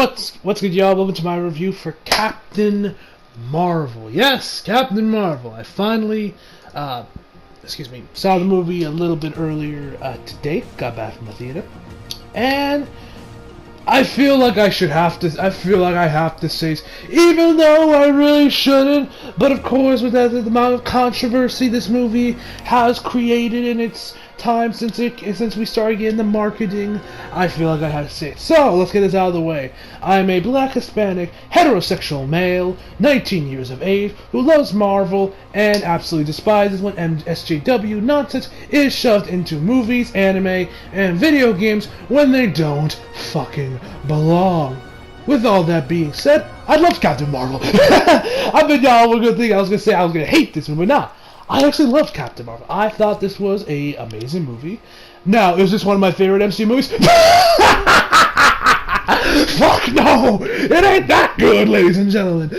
What's good, y'all? Welcome to my review for Captain Marvel. Yes, Captain Marvel. I finally, saw the movie a little bit earlier today. Got back from the theater, and I feel like I have to say, even though I really shouldn't. But of course, with the amount of controversy this movie has created in its time since we started getting the marketing, I feel like I have to say it. So let's get this out of the way. I'm a black Hispanic heterosexual male, 19 years of age, who loves Marvel and absolutely despises when SJW nonsense is shoved into movies, anime, and video games when they don't fucking belong. With all that being said, I love Captain Marvel. I bet y'all were gonna think I was gonna say I was gonna hate this movie, but nah. I actually loved Captain Marvel. I thought this was an amazing movie. Now, is this one of my favorite MCU movies? Fuck no! It ain't that good, ladies and gentlemen.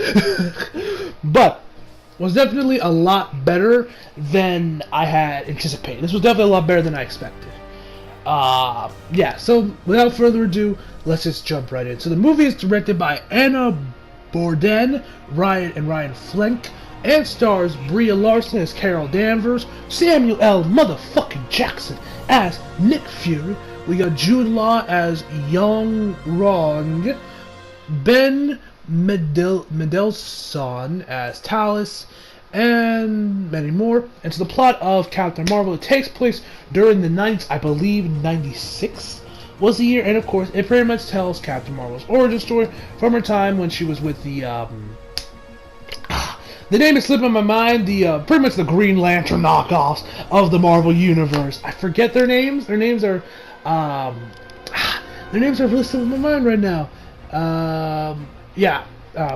But was definitely a lot better than I had anticipated. This was definitely a lot better than I expected. Yeah, so without further ado, let's just jump right in. So the movie is directed by Anna Bourdain, Ryan Fleck, and stars Brie Larson as Carol Danvers, Samuel L. motherfucking Jackson as Nick Fury, we got Jude Law as Young Rong, Ben Mendelsohn as Talos, and many more. And so the plot of Captain Marvel, it takes place during the 90s, I believe 96 was the year, and of course it pretty much tells Captain Marvel's origin story from her time when she was with the name is slipping my mind. Pretty much the Green Lantern knockoffs of the Marvel Universe. I forget their names. Their names are really slipping my mind right now.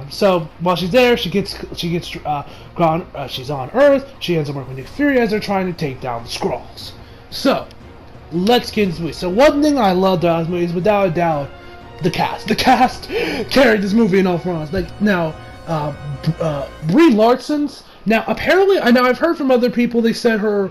So while she's there, she's on Earth. She ends up working with Nick Fury as they're trying to take down the Skrulls. So let's get into it. So one thing I loved about this movie is without a doubt the cast. The cast carried this movie in all fronts. Brie Larson's. Now, apparently, I've heard from other people. They said her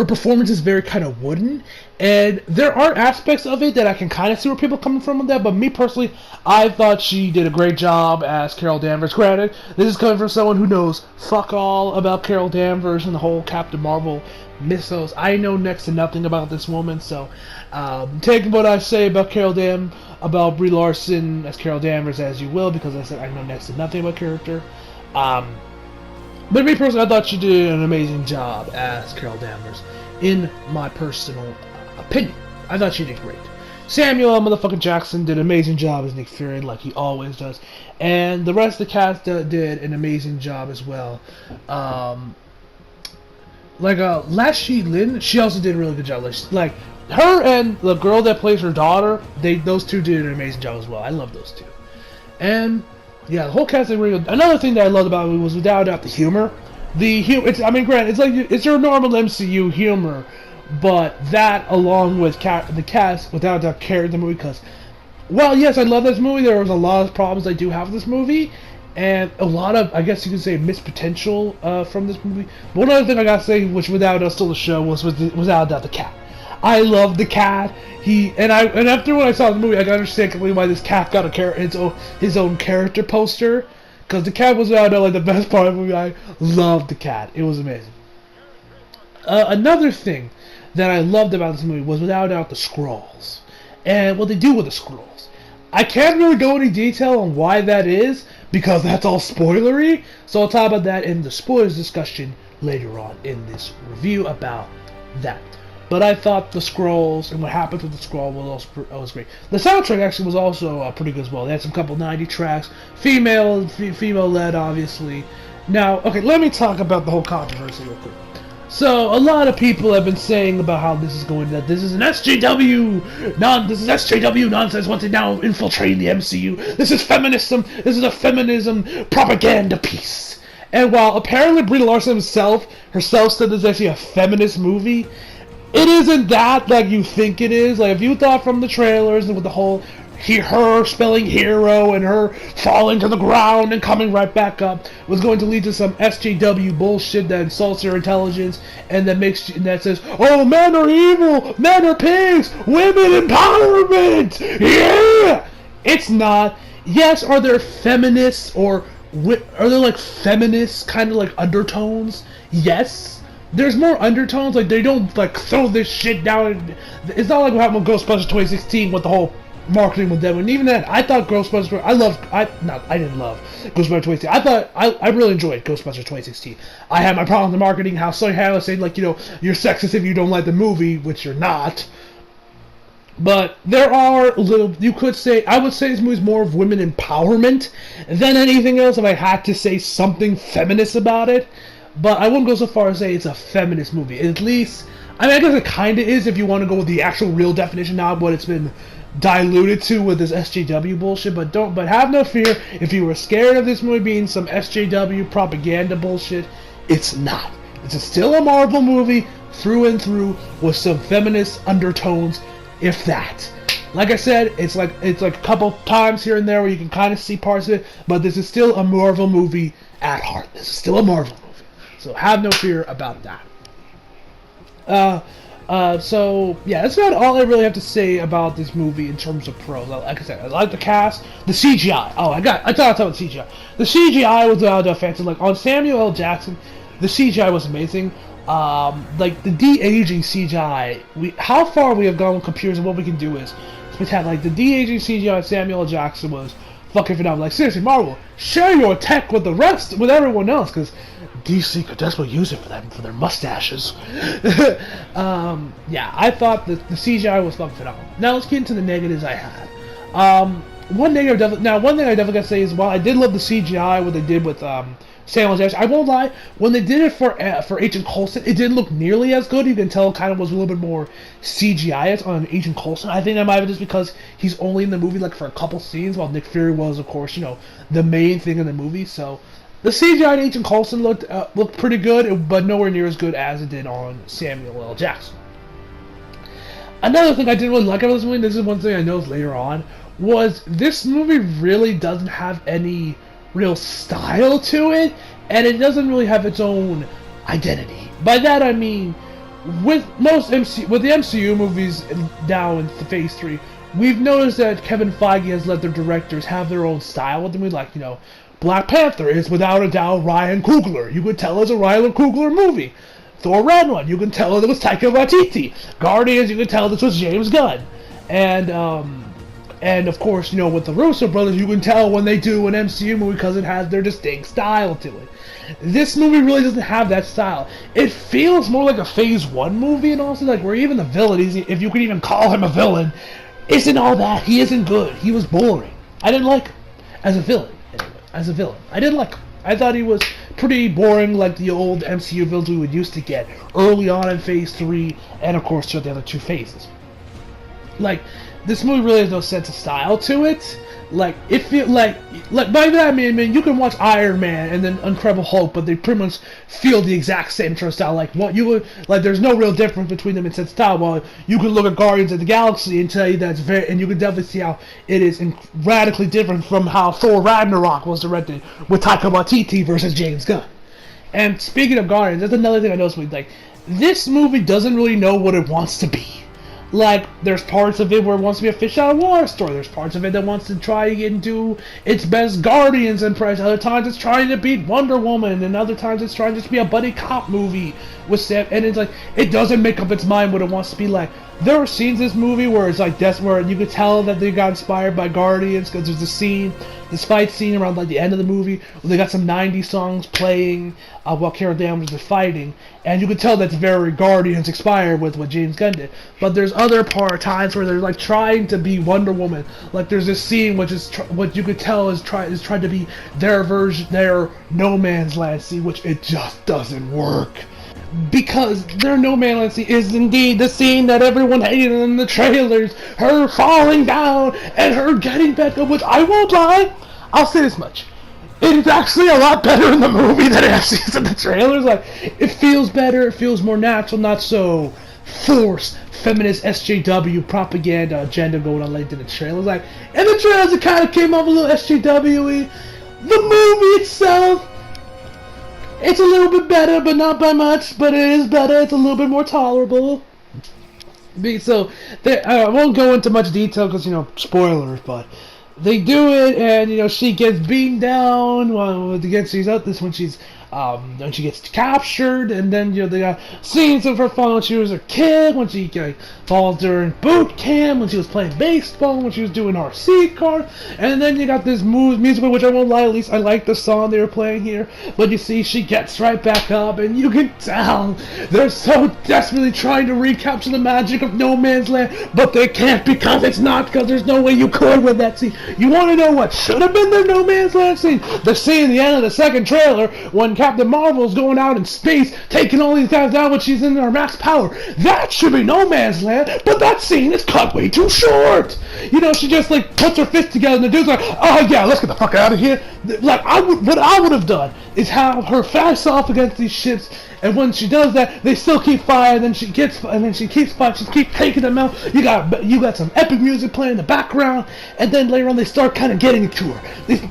performance is very kind of wooden, and there are aspects of it that I can kind of see where people are coming from with that. But me personally, I thought she did a great job as Carol Danvers. Granted, this is coming from someone who knows fuck all about Carol Danvers and the whole Captain Marvel mythos. I know next to nothing about this woman, so take what I say about about Brie Larson as Carol Danvers as you will, because I said I know next to nothing about character. But me personally, I thought she did an amazing job as Carol Danvers. In my personal opinion, I thought she did great. Samuel L. motherfucking Jackson did an amazing job as Nick Fury, like he always does, and the rest of the cast did an amazing job as well. Lashley Lynn, she also did a really good job. Like her and the girl that plays her daughter, those two did an amazing job as well. I love those two. And yeah, the whole cast did really good. Another thing that I loved about it was without a doubt the humor. Granted, it's your normal MCU humor, but that along with the cast without a doubt carried the movie. Because, well, yes, I love this movie. There was a lot of problems I do have with this movie, and a lot of, I guess you could say, missed potential from this movie. But one other thing I gotta say, which without a doubt stole the show, was without a doubt the cat. I love the cat. And after when I saw the movie, I got to understand completely why this cat got his own character poster, because the cat was without a doubt like the best part of the movie. I loved the cat. It was amazing. Another thing that I loved about this movie was without a doubt the Skrulls and what they do with the Skrulls. I can't really go into detail on why that is, because that's all spoilery, so I'll talk about that in the spoilers discussion later on in this review about that. But I thought the Skrulls and what happens with the Skrull was great. The soundtrack actually was also pretty good as well. They had some couple 90 tracks, female-led, obviously. Now, okay, let me talk about the whole controversy real quick. So, a lot of people have been saying about how this is this is an SJW nonsense once it now infiltrating the MCU. This is feminism. This is a feminism propaganda piece. And while apparently Brie Larson herself said this is actually a feminist movie, it isn't that like you think it is. Like, if you thought from the trailers and with the whole her spelling hero and her falling to the ground and coming right back up was going to lead to some SJW bullshit that insults your intelligence and that says, oh, men are evil, men are pigs, women empowerment, yeah! It's not. Yes, are there feminists or are there like feminist kind of like undertones? Yes. There's more undertones, like they don't like throw this shit down. It's not like what happened with Ghostbusters 2016 with the whole marketing with them. And even then, I thought Ghostbusters, I didn't love Ghostbusters 2016. I really enjoyed Ghostbusters 2016. I had my problem with the marketing, how Sony had was saying like, you're sexist if you don't like the movie, which you're not. But there are I would say this movie's more of women empowerment than anything else if I had to say something feminist about it. But I wouldn't go so far as say it's a feminist movie. At least, I guess it kind of is if you want to go with the actual real definition, not what it's been diluted to with this SJW bullshit. But have no fear, if you were scared of this movie being some SJW propaganda bullshit, it's not. It's still a Marvel movie through and through with some feminist undertones, if that. Like I said, it's like a couple times here and there where you can kind of see parts of it, but this is still a Marvel movie at heart. This is still a Marvel movie. So have no fear about that. So yeah, that's about all I really have to say about this movie in terms of pros. Like I said, I like the cast, the CGI. I thought I was talking about CGI. The CGI was offensive. Like on Samuel L. Jackson, the CGI was amazing. Like the de-aging CGI, how far we have gone with computers and what we can do is spectacular. Like the de-aging CGI on Samuel L. Jackson was fucking phenomenal. Like seriously, Marvel, share your tech with with everyone else, because DC could desperately use it for their mustaches. Yeah, I thought the CGI was fucking phenomenal. Now let's get into the negatives I had. One thing I definitely gotta say is, while I did love the CGI, what they did with Samuel L. Jackson, I won't lie, when they did it for Agent Coulson, it didn't look nearly as good. You can tell it kind of was a little bit more CGI on Agent Coulson. I think that might be just because he's only in the movie like for a couple scenes, while Nick Fury was, of course, the main thing in the movie. So the CGI on Agent Coulson looked pretty good, but nowhere near as good as it did on Samuel L. Jackson. Another thing I didn't really like about this movie, this is one thing I noticed later on, was this movie really doesn't have any real style to it, and it doesn't really have its own identity. By that I mean, with the MCU movies now in Phase 3, we've noticed that Kevin Feige has let their directors have their own style with them. Like, Black Panther is without a doubt Ryan Coogler. You could tell it's a Ryan Coogler movie. Thor Ragnarok, you can tell it was Taika Waititi. Guardians, you can tell this was James Gunn. And of course, with the Russo brothers, you can tell when they do an MCU movie because it has their distinct style to it. This movie really doesn't have that style. It feels more like a Phase 1 movie, and also like where even the villain, if you could even call him a villain, isn't all that. He isn't good. He was boring. I didn't like him as a villain. I didn't like him. I thought he was pretty boring, like the old MCU villains we would used to get early on in Phase 3, and of course throughout the other two phases. Like, this movie really has no sense of style to it. Like, it feels like by that I mean, you can watch Iron Man and then Incredible Hulk, but they pretty much feel the exact same sort of style. Like, there's no real difference between them in sense of style. Well, you can look at Guardians of the Galaxy and tell you and you can definitely see how it is radically different from how Thor Ragnarok was directed with Taika Waititi versus James Gunn. And speaking of Guardians, that's another thing I noticed. Like, this movie doesn't really know what it wants to be. Like, there's parts of it where it wants to be a fish out of water story. There's parts of it that wants to try and do its best Guardians impression. Other times it's trying to beat Wonder Woman, and other times it's trying to just be a buddy cop movie with Sam. And it's like, it doesn't make up its mind what it wants to be like. There are scenes in this movie where it's like where you could tell that they got inspired by Guardians, because there's this fight scene around like the end of the movie where they got some 90s songs playing while Carol Danvers is fighting, and you could tell that's very Guardians inspired with what James Gunn did. But there's other times where they're like trying to be Wonder Woman. Like there's this scene which is what you could tell is trying to be their version, their No Man's Land scene, which it just doesn't work. Because their No Man's Land scene is indeed the scene that everyone hated in the trailers. Her falling down and her getting back up, which I won't lie, I'll say this much. It's actually a lot better in the movie than it actually is in the trailers. Like, it feels better, it feels more natural, not so forced feminist SJW propaganda agenda going on like in the trailers. Like, in the trailers it kind of came off a little SJW-y. The movie itself, it's a little bit better, but not by much. But it is better. It's a little bit more tolerable. So I won't go into much detail because, you know, spoilers, but they do it, and, you know, she gets beaten down against these others when she gets captured, and then, you know, they got scenes of her falling when she was a kid, when she falls during boot camp, when she was playing baseball, when she was doing RC car, and then you got this musical, which I won't lie, at least I like the song they were playing here, but you see she gets right back up, and you can tell they're so desperately trying to recapture the magic of No Man's Land, but they can't because it's not, because there's no way you could with that scene. You want to know what should have been the No Man's Land scene? The scene at the end of the second trailer, when Captain Marvel's going out in space, taking all these guys down when she's in her max power. That should be No Man's Land, but that scene is cut way too short. You know, she just like puts her fist together and the dude's like, oh yeah, let's get the fuck out of here. Like, what I would have done is have her face off against these ships, and when she does that, they still keep firing, and she keeps firing, she keeps taking them out. You got some epic music playing in the background, and then later on they start kind of getting to her.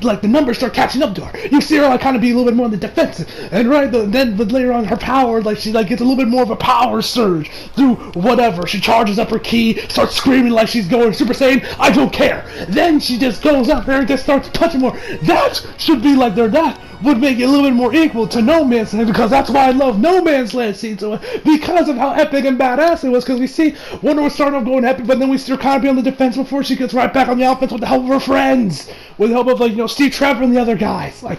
Like the numbers start catching up to her. You see her like kind of be a little bit more on the defensive, and then later on her power, like she like gets a little bit more of a power surge through whatever. She charges up her ki, starts screaming like she's going Super Saiyan. I don't care. Then she just goes out there and just starts punching more. That should be like that would make it a little bit more equal to No Man's Land, because that's why I love No Man's Land scene so much, because of how epic and badass it was. Because we see Wonder Woman starting off going epic, but then we still kind of be on the defense before she gets right back on the offense with the help of her friends, with the help of, like, you know, Steve Trevor and the other guys. Like,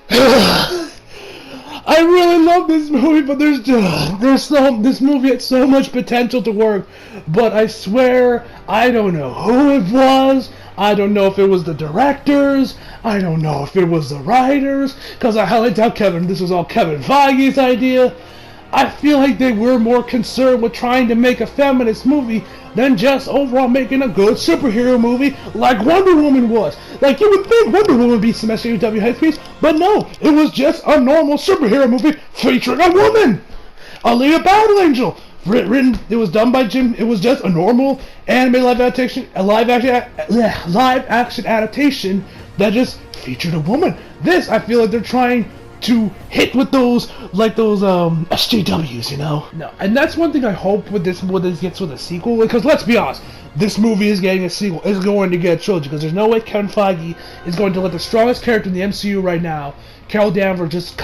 I really love this movie, but this movie had so much potential to work, but I swear I don't know who it was. I don't know if it was the directors. I don't know if it was the writers, because I highly doubt this was all Kevin Feige's idea. I feel like they were more concerned with trying to make a feminist movie than just overall making a good superhero movie like Wonder Woman was. Like, you would think Wonder Woman would be some SJW headpiece, but no, it was just a normal superhero movie featuring a woman, Alita Battle Angel. Written, it was done by Jim. It was just a normal anime live action adaptation that just featured a woman. This, I feel like they're trying to hit with those SJWs, you know. No, and that's one thing I hope with this gets with a sequel, because let's be honest, this movie is getting a sequel. It's going to get a trilogy, because there's no way Kevin Feige is going to let the strongest character in the MCU right now, Carol Danvers, just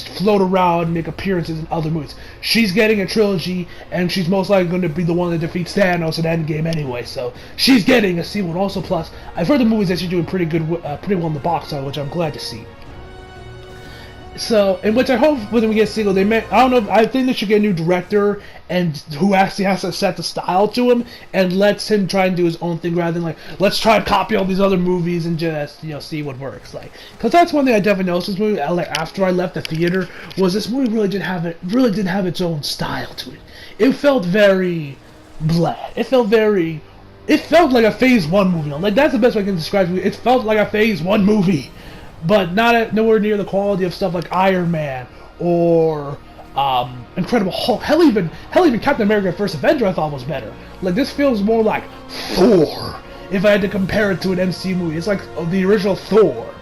float around and make appearances in other movies. She's getting a trilogy, and she's most likely going to be the one that defeats Thanos at Endgame anyway. So she's getting a sequel. And also, plus, I've heard the movie's actually doing pretty well in the box office, which I'm glad to see. So, in which I hope when we get a sequel, I don't know, I think they should get a new director, and who actually has to set the style to him, and lets him try and do his own thing, rather than like, let's try and copy all these other movies and just, you know, see what works. Like, because that's one thing I definitely noticed this movie, like, after I left the theater, was this movie really didn't have its own style to it. It felt very bland. It felt like a Phase 1 movie. Like, that's the best way I can describe it. It felt like a Phase 1 movie, but nowhere near the quality of stuff like Iron Man or Incredible Hulk. Hell, even Captain America: First Avenger I thought was better. Like, this feels more like Thor. If I had to compare it to an MCU movie, it's like the original Thor.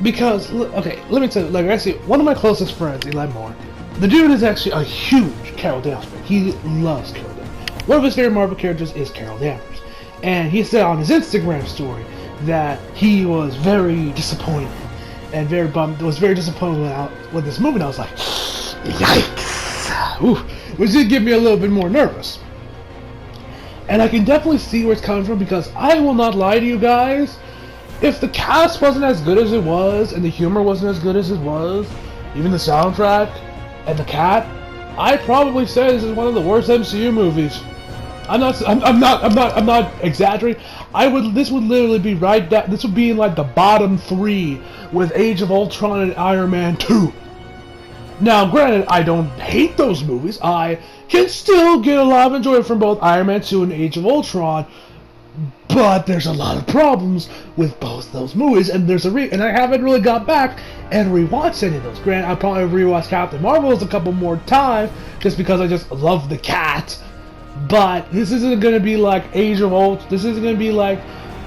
Because, okay, let me tell you, like, actually, one of my closest friends, Eli Moore, the dude is actually a huge Carol Danvers fan. He loves Carol Danvers. One of his favorite Marvel characters is Carol Danvers. And he said on his Instagram story that he was very disappointed and was very disappointed with this movie. And I was like, yikes! Ooh, which did get me a little bit more nervous. And I can definitely see where it's coming from, because I will not lie to you guys, if the cast wasn't as good as it was, and the humor wasn't as good as it was, even the soundtrack and the cat, I'd probably say this is one of the worst MCU movies. I'm not exaggerating. This would literally be right down. This would be in like the bottom 3 with Age of Ultron and Iron Man 2. Now, granted, I don't hate those movies. I can still get a lot of enjoyment from both Iron Man 2 and Age of Ultron. But there's a lot of problems with both those movies, and and I haven't really got back and rewatched any of those. Grant, I probably rewatched Captain Marvel's a couple more times just because I just love the cat. But this isn't gonna be like Age of Ultron. This isn't gonna be like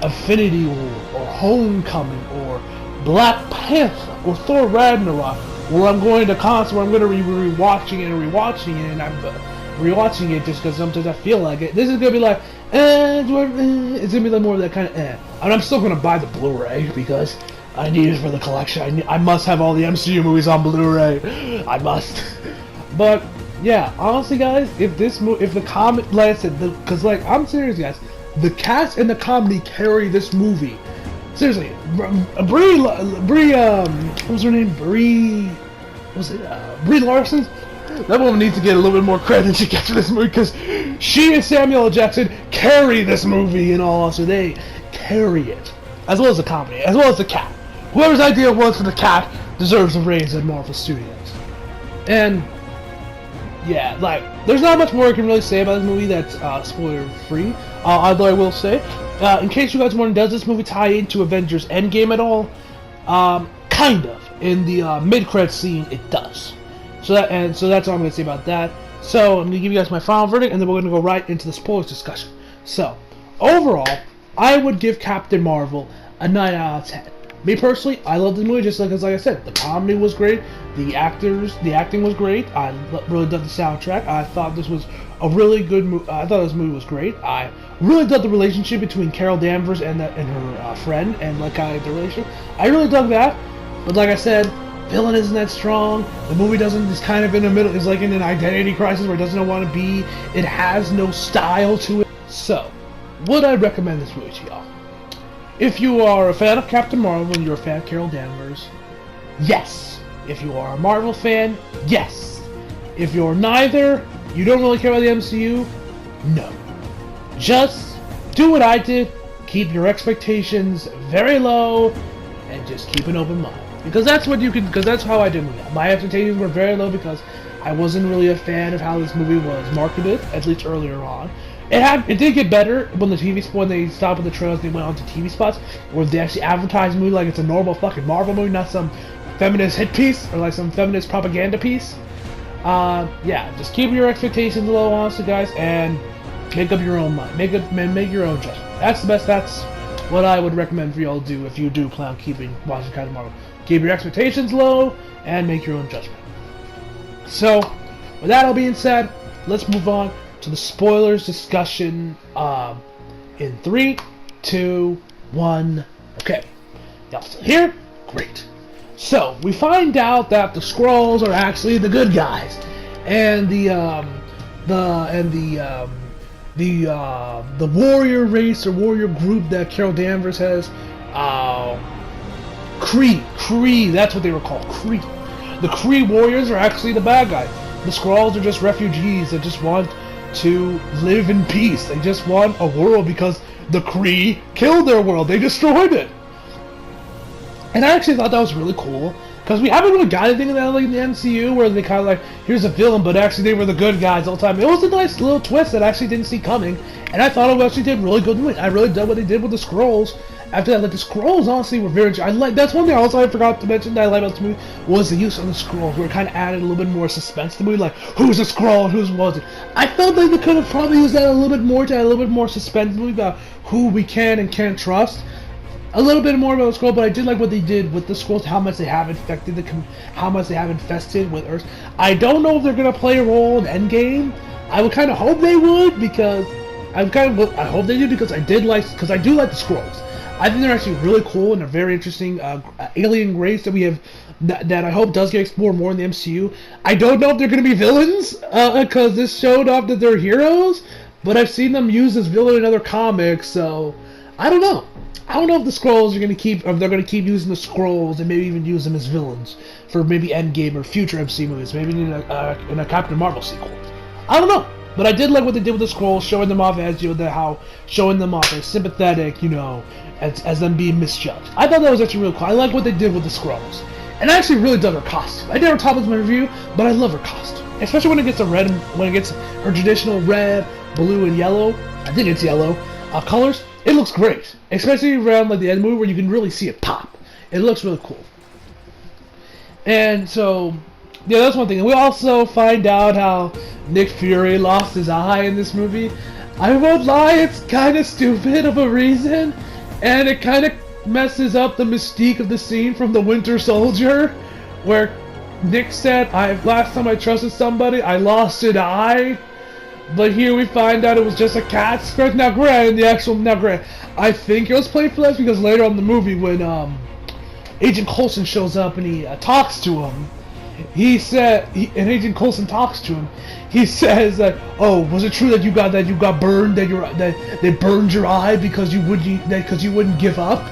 Infinity War or Homecoming or Black Panther or Thor Ragnarok, where I'm going to where I'm gonna be rewatching it and rewatching it, and I'm rewatching it just because sometimes I feel like it. This is gonna be like, it's gonna be like more of that kind of and I'm still gonna buy the Blu-ray because I need it for the collection. I must have all the MCU movies on Blu-ray. I must. But yeah, honestly, guys, if the comic, like I said, because like I'm serious, guys, the cast and the comedy carry this movie. Seriously, Brie, what was her name? Brie Larson? That woman needs to get a little bit more credit than she gets for this movie, because she and Samuel L. Jackson carry this movie in all, so they carry it. As well as the comedy, as well as the cat. Whoever's idea it was for the cat deserves a raise at Marvel Studios. And yeah, like, there's not much more I can really say about this movie that's spoiler-free. Although I will say, in case you guys wondering, does this movie tie into Avengers Endgame at all? Kind of. In the mid-credits scene, it does. So that's all I'm going to say about that. So I'm going to give you guys my final verdict, and then we're going to go right into the spoilers discussion. So, overall, I would give Captain Marvel a 9 out of 10. Me personally, I love this movie just like I said. The comedy was great, the acting was great. I really dug the soundtrack. I thought this was a really good movie. I thought this movie was great. I really dug the relationship between Carol Danvers and her friend, and like the relationship. I really dug that. But like I said, villain isn't that strong. The movie is kind of in the middle. It's like in an identity crisis where it doesn't know what to be. It has no style to it. So, would I recommend this movie to y'all? If you are a fan of Captain Marvel and you're a fan of Carol Danvers, yes. If you are a Marvel fan, yes. If you're neither, you don't really care about the MCU, no. Just do what I did. Keep your expectations very low and just keep an open mind. Because that's how I did it. My expectations were very low because I wasn't really a fan of how this movie was marketed, at least earlier on. It did get better when they stopped with the trailers. They went on to TV spots where they actually advertised the movie like it's a normal fucking Marvel movie, not some feminist hit piece or like some feminist propaganda piece. Yeah, just keep your expectations low, honestly, guys, and make up your own mind. Make your own judgment. That's what I would recommend for y'all to do if you do plan on watching Captain Marvel. Keep your expectations low and make your own judgment. So, with that all being said, let's move on to the spoilers discussion in 3, 2, 1. Okay. Y'all still here? Great. So, we find out that the Skrulls are actually the good guys. And the warrior race or warrior group that Carol Danvers has, Kree, that's what they were called, Kree. The Kree warriors are actually the bad guys. The Skrulls are just refugees that just want to live in peace. They just want a world because the Kree killed their world. They destroyed it. And I actually thought that was really cool because we haven't really got anything like in the MCU where they kind of like, here's a villain, but actually they were the good guys all the time. It was a nice little twist that I actually didn't see coming, and I thought it actually did really good. I really dug what they did with the Skrulls. After that, like the Skrulls honestly were very. That's one thing also I forgot to mention that I liked about this movie was the use of the Skrulls, where it kind of added a little bit more suspense to the movie, like who's a Skrull and who wasn't. I felt like they could have probably used that a little bit more to add a little bit more suspense to the movie about who we can and can't trust. A little bit more about the Skrull, but I did like what they did with the Skrulls, how much they have how much they have infested with Earth. I don't know if they're gonna play a role in Endgame. I would kind of hope they would because I hope they do because I do like the Skrulls. I think they're actually really cool and a very interesting alien race that we have that I hope does get explored more in the MCU. I don't know if they're going to be villains because this showed off that they're heroes, but I've seen them used as villain in other comics, so I don't know. I don't know if the Skrulls are going to keep using the Skrulls and maybe even use them as villains for maybe Endgame or future MCU movies, maybe in a Captain Marvel sequel. I don't know. But I did like what they did with the Skrulls, showing them off as showing them off as sympathetic, as them being misjudged. I thought that was actually really cool. I like what they did with the Skrulls, and I actually really dug her costume. I never talked about my review, but I love her costume, especially when it gets her traditional red, blue, and yellow. I think it's yellow colors. it looks great, especially around like the end movie where you can really see it pop. It looks really cool. And so, yeah, that's one thing. And we also find out how Nick Fury lost his eye in this movie. I won't lie, it's kind of stupid of a reason, and it kind of messes up the mystique of the scene from The Winter Soldier, where Nick said, last time I trusted somebody, I lost an eye. But here we find out it was just a cat scratch. Now granted, I think it was played for this because later on in the movie when Agent Coulson shows up and he talks to him, and Agent Coulson talks to him, he says that, oh, was it true that you got burned, that they burned your eye because you wouldn't give up?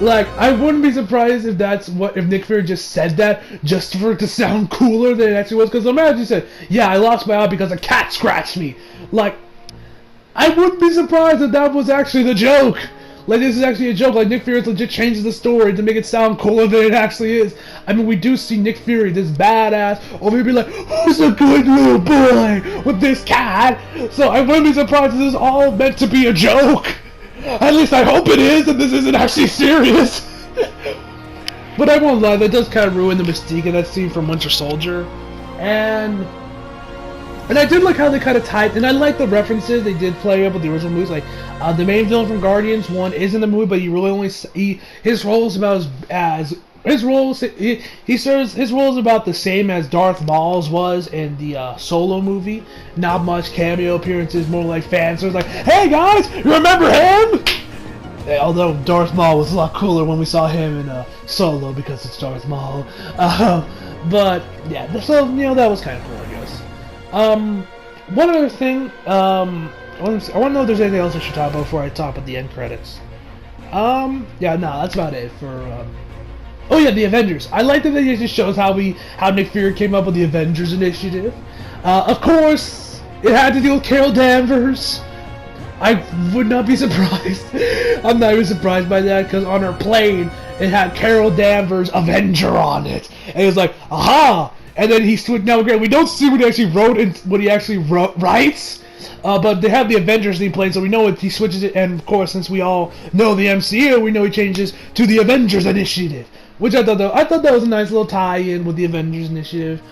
Like, I wouldn't be surprised if Nick Fury just said that just for it to sound cooler than it actually was. Because imagine he said, yeah, I lost my eye because a cat scratched me. Like, I wouldn't be surprised if that was actually the joke. Like, this is actually a joke. Like, Nick Fury legit changes the story to make it sound cooler than it actually is. I mean, we do see Nick Fury, this badass, over here be like, who's a good little boy with this cat? So I wouldn't be surprised if this is all meant to be a joke. At least I hope it is, and this isn't actually serious. But I won't lie, that does kind of ruin the mystique of that scene from Winter Soldier. And I did like how they kind of tied, and I like the references they did play up with the original movies. Like, the main villain from Guardians 1 is in the movie, but you really only his role is about his role is about the same as Darth Maul's was in the Solo movie. Not much cameo appearances, more like fans. So it's like, hey guys, you remember him? Although Darth Maul was a lot cooler when we saw him in Solo because it's Darth Maul. But yeah, so that was kind of cool, I guess. One other thing, I want to know if there's anything else I should talk about before I talk about the end credits. Yeah, no, that's about it for. Oh yeah, the Avengers. I like that it just shows how Nick Fury came up with the Avengers Initiative. Of course, it had to deal with Carol Danvers. I would not be surprised. I'm not even surprised by that because on her plane it had Carol Danvers Avenger on it, and it was like, aha! And then he switched. Now again, we don't see what he actually wrote and what he actually writes. But they have the Avengers theme playing, so we know he switches it. And of course, since we all know the MCU, we know he changes to the Avengers Initiative. Which I thought that was a nice little tie-in with the Avengers Initiative.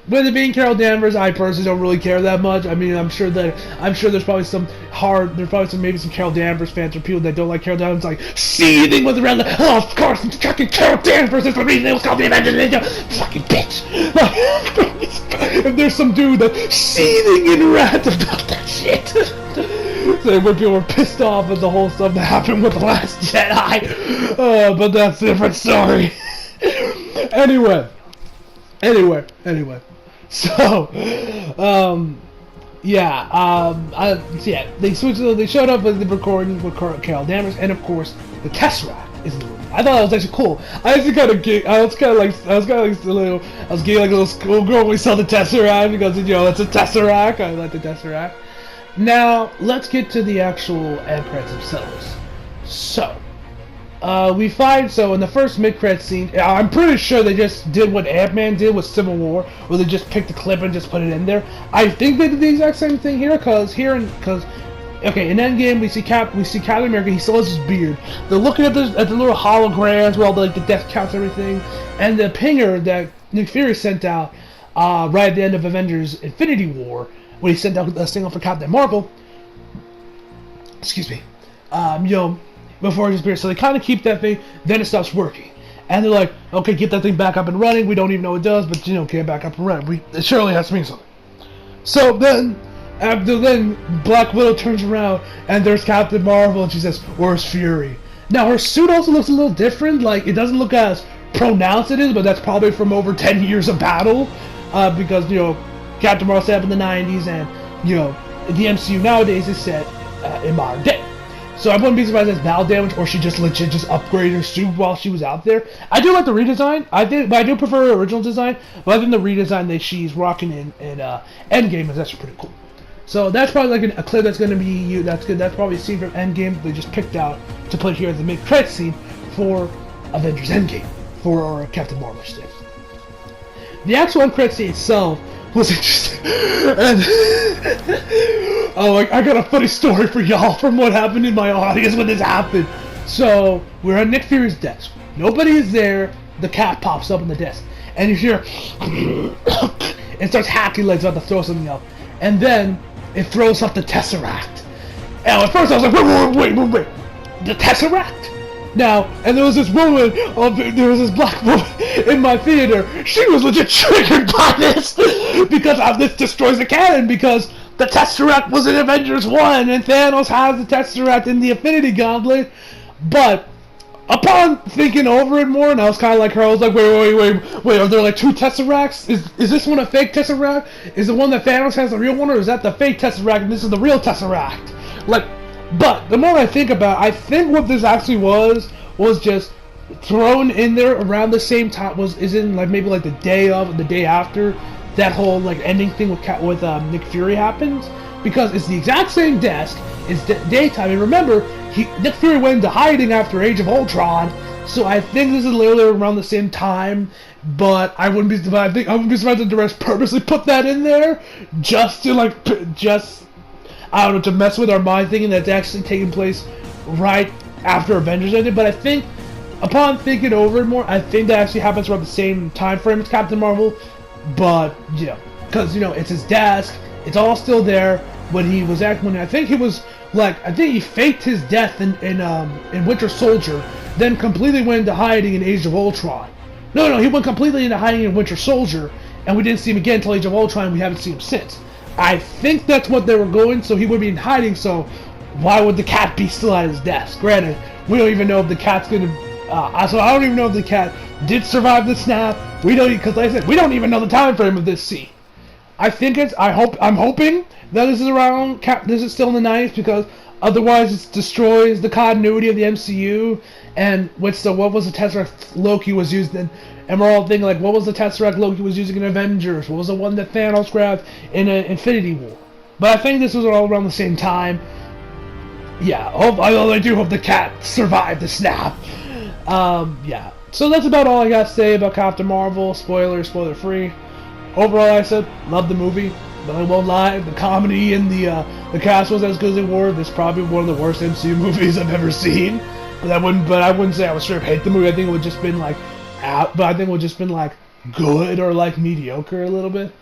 With it being Carol Danvers, I personally don't really care that much. I mean, I'm sure there's probably maybe some Carol Danvers fans or people that don't like Carol Danvers, like seething with around the, oh, of course, it's fucking Carol Danvers is the reason it was called the Avengers Initiative. Fucking bitch. Like, if there's some dude that's seething in wrath about that shit. So when people were pissed off at the whole stuff that happened with The Last Jedi. But that's a different story. Anyway. So, they showed up with the recording with Carol Danvers, and of course, the Tesseract is in the room. I thought that was actually cool. I was giggling like a little schoolgirl when we saw the Tesseract because it's a Tesseract. I like the Tesseract. Now, let's get to the actual end credits themselves. So, in the first mid-credit scene, I'm pretty sure they just did what Ant-Man did with Civil War, where they just picked the clip and just put it in there. I think they did the exact same thing here, in Endgame we see Captain America, he still has his beard. They're looking at the little holograms with all the death counts and everything, and the pinger that Nick Fury sent out right at the end of Avengers Infinity War, when he sent out a signal for Captain Marvel, before it disappears. So they kind of keep that thing, then it stops working. And they're like, okay, get that thing back up and running. We don't even know what it does, but get it back up and running. It surely has to mean something. So then, Black Widow turns around, and there's Captain Marvel, and she says, where's Fury? Now, her suit also looks a little different. Like, it doesn't look as pronounced it is, but that's probably from over 10 years of battle. Because, Captain Marvel set up in the 90s, and, the MCU nowadays is set in modern day. So I wouldn't be surprised if it's battle damage, or she just legit upgraded her suit while she was out there. I do like the redesign. I do prefer her original design, but I think the redesign that she's rocking in Endgame is actually pretty cool. So that's probably like a clip that's going to be used. That's good. That's probably a scene from Endgame they just picked out to put here as the mid-credit scene for Avengers Endgame for Captain Marvel stuff. The actual end credit scene itself was interesting. And oh, I got a funny story for y'all from what happened in my audience when this happened. So we're at Nick Fury's desk. Nobody is there. The cat pops up on the desk, and you hear it starts hacking like it's about to throw something up, and then it throws up the Tesseract. And at first I was like, wait, the Tesseract? Now, and there was this woman, there was this black woman in my theater. She was legit triggered by this because this destroys the canon, because the Tesseract was in Avengers 1 and Thanos has the Tesseract in the Infinity Gauntlet. But upon thinking over it more, and I was kind of like her, I was like, wait, are there like two Tesseracts? Is this one a fake Tesseract? Is the one that Thanos has the real one, or is that the fake Tesseract and this is the real Tesseract? Like, but the more I think about it, I think what this actually was just thrown in there around the same time, is in like maybe like the day of, the day after that whole like ending thing with Nick Fury happens, because it's the exact same desk, it's daytime, and remember, Nick Fury went into hiding after Age of Ultron, so I think this is literally around the same time. But I wouldn't be surprised if the rest purposely put that in there just to I don't know, to mess with our mind, thinking that's actually taking place right after Avengers ended. But I think, upon thinking over it more, I think that actually happens around the same time frame as Captain Marvel. But, you know, because, you know, it's his desk, it's all still there. When he was acting, I think he faked his death in Winter Soldier, then completely went into hiding in Age of Ultron. No, he went completely into hiding in Winter Soldier, and we didn't see him again until Age of Ultron, and we haven't seen him since. I think that's what they were going, so he would be in hiding, so why would the cat be still at his desk? Granted, we don't even know if the cat's gonna, so I don't even know if the cat did survive the snap. Because like I said, we don't even know the time frame of this scene. I'm hoping that this is still in the 90s, because otherwise it destroys the continuity of the MCU, and what was the Tesseract Loki was using, and we're all thinking like, what was the Tesseract Loki was using in Avengers? What was the one that Thanos grabbed in Infinity War? But I think this was all around the same time. Yeah, I do hope the cat survived the snap. Yeah. So that's about all I got to say about Captain Marvel. Spoiler free. Overall, I said, loved the movie, but I won't lie, the comedy and the cast was as good as they were. This is probably one of the worst MCU movies I've ever seen. But I wouldn't say I would straight up hate the movie. I think it would just been like, good or like mediocre a little bit.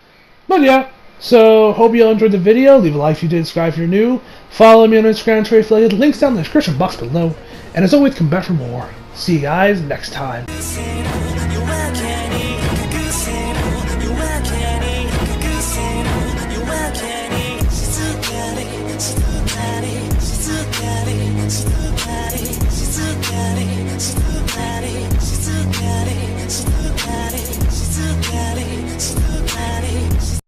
But yeah, so hope you all enjoyed the video. Leave a like if you did, subscribe if you're new. Follow me on Instagram and Twitter affiliated. Links down in the description box below. And as always, come back for more. See you guys next time.